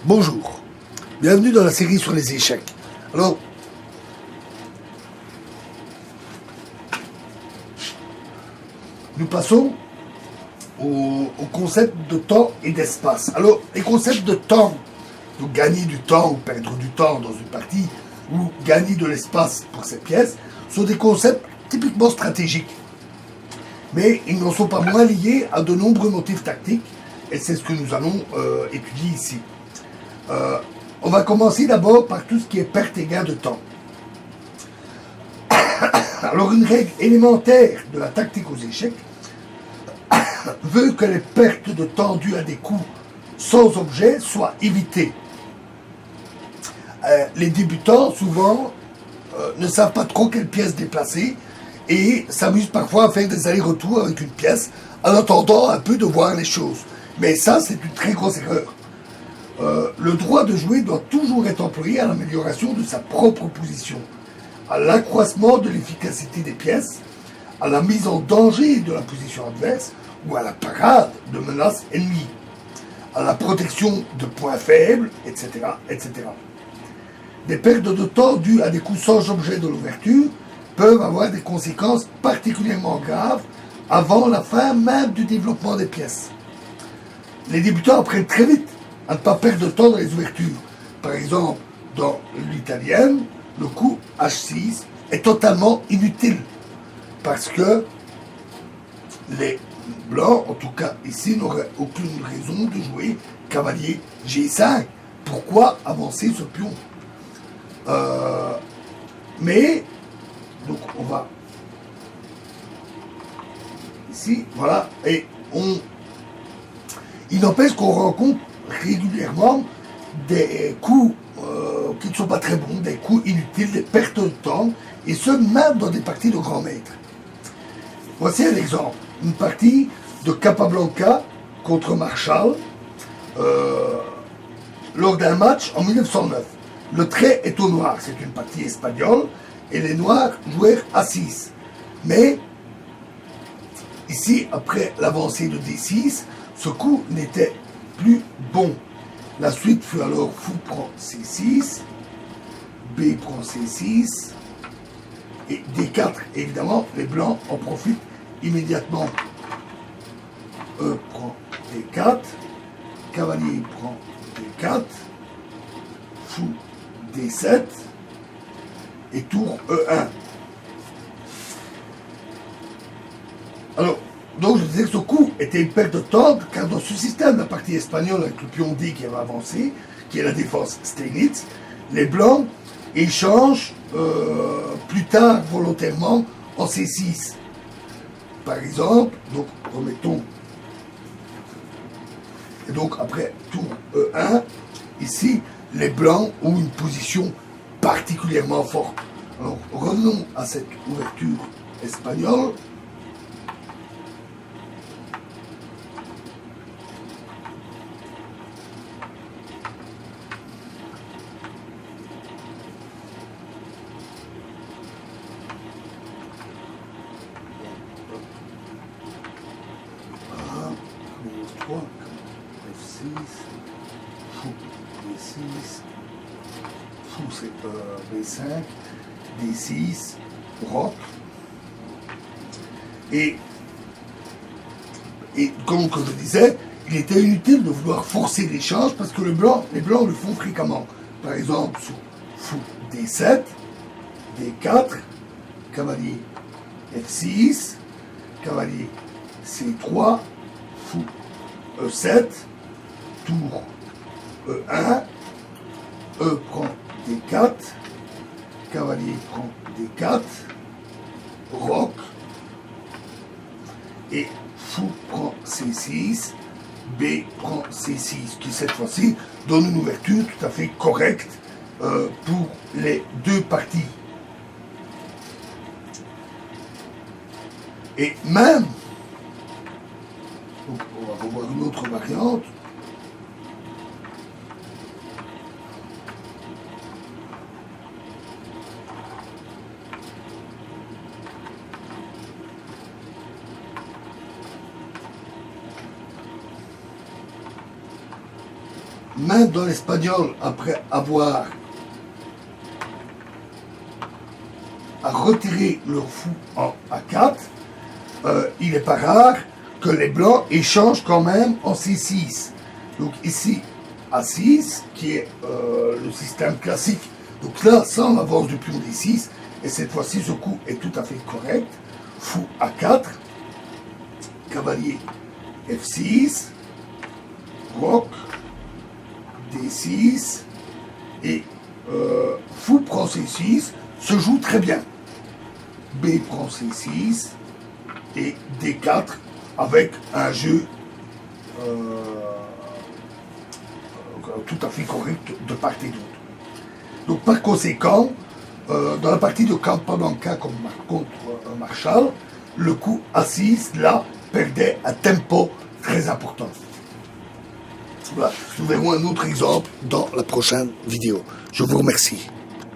Bonjour, bienvenue dans la série sur les échecs. Alors, nous passons au concept de temps et d'espace. Alors, les concepts de temps, donc gagner du temps ou perdre du temps dans une partie, ou gagner de l'espace pour cette pièce, sont des concepts typiquement stratégiques. Mais ils n'en sont pas moins liés à de nombreux motifs tactiques, et c'est ce que nous allons étudier ici. On va commencer d'abord par tout ce qui est perte et gain de temps. Alors une règle élémentaire de la tactique aux échecs veut que les pertes de temps dues à des coups sans objet soient évitées. Les débutants, souvent, ne savent pas trop quelle pièce déplacer et s'amusent parfois à faire des allers-retours avec une pièce en attendant un peu de voir les choses. Mais ça, c'est une très grosse erreur. Le droit de jouer doit toujours être employé à l'amélioration de sa propre position, à l'accroissement de l'efficacité des pièces, à la mise en danger de la position adverse ou à la parade de menaces ennemies, à la protection de points faibles, etc., etc. Des pertes de temps dues à des coups sans objet de l'ouverture peuvent avoir des conséquences particulièrement graves avant la fin même du développement des pièces. Les débutants apprennent très vite à ne pas perdre de temps dans les ouvertures. Par exemple, dans l'italienne, le coup H6 est totalement inutile parce que les blancs, en tout cas ici, n'auraient aucune raison de jouer cavalier G5. Pourquoi avancer ce pion? Mais, donc on va ici, voilà, et il n'empêche qu'on rencontre régulièrement des coups qui ne sont pas très bons, des coups inutiles, des pertes de temps, et ce même dans des parties de grands maîtres. Voici un exemple, une partie de Capablanca contre Marshall lors d'un match en 1909. Le trait est au noir, c'est une partie espagnole, et les noirs jouèrent A6. Mais, ici, après l'avancée de D6, ce coup n'était plus bon. La suite fut alors fou prend C6, B prend C6, et D4, évidemment, les blancs en profitent immédiatement. E prend D4, cavalier prend D4, fou D7, et tour E1. Alors, donc je disais que ce coup était une perte de temps, car dans ce système, la partie espagnole avec le pion D qui avait avancé, qui est la défense Steinitz, les blancs échangent plus tard volontairement en C6. Par exemple, donc remettons, et donc après tour E1, ici, les blancs ont une position particulièrement forte. Alors revenons à cette ouverture espagnole. F6, fou D6, fou c'est B5, D6, roc. Et comme je disais, il était inutile de vouloir forcer l'échange parce que les blancs le font fréquemment. Par exemple, sur fou D7, D4, cavalier F6, cavalier C3, fou E7, tour E1, E prend D4, cavalier prend D4, roc, et fou prend C6, B prend C6, qui cette fois-ci donne une ouverture tout à fait correcte pour les deux parties. Et même, donc on va revoir une autre variante. main dans l'espagnol après avoir retiré leur fou en A4, il n'est pas rare que les blancs échangent quand même en C6. Donc ici, A6, qui est le système classique. Donc là, sans l'avance du pion D6, et cette fois-ci, ce coup est tout à fait correct. Fou A4, cavalier F6, roc, D6, et fou prend C6, se joue très bien. B prend C6, et D4, avec un jeu tout à fait correct de part et d'autre. Donc par conséquent, dans la partie de Campablanca contre Marshall, le coup A6, là, perdait un tempo très important. Voilà, nous verrons un autre exemple dans la prochaine vidéo. Je vous remercie.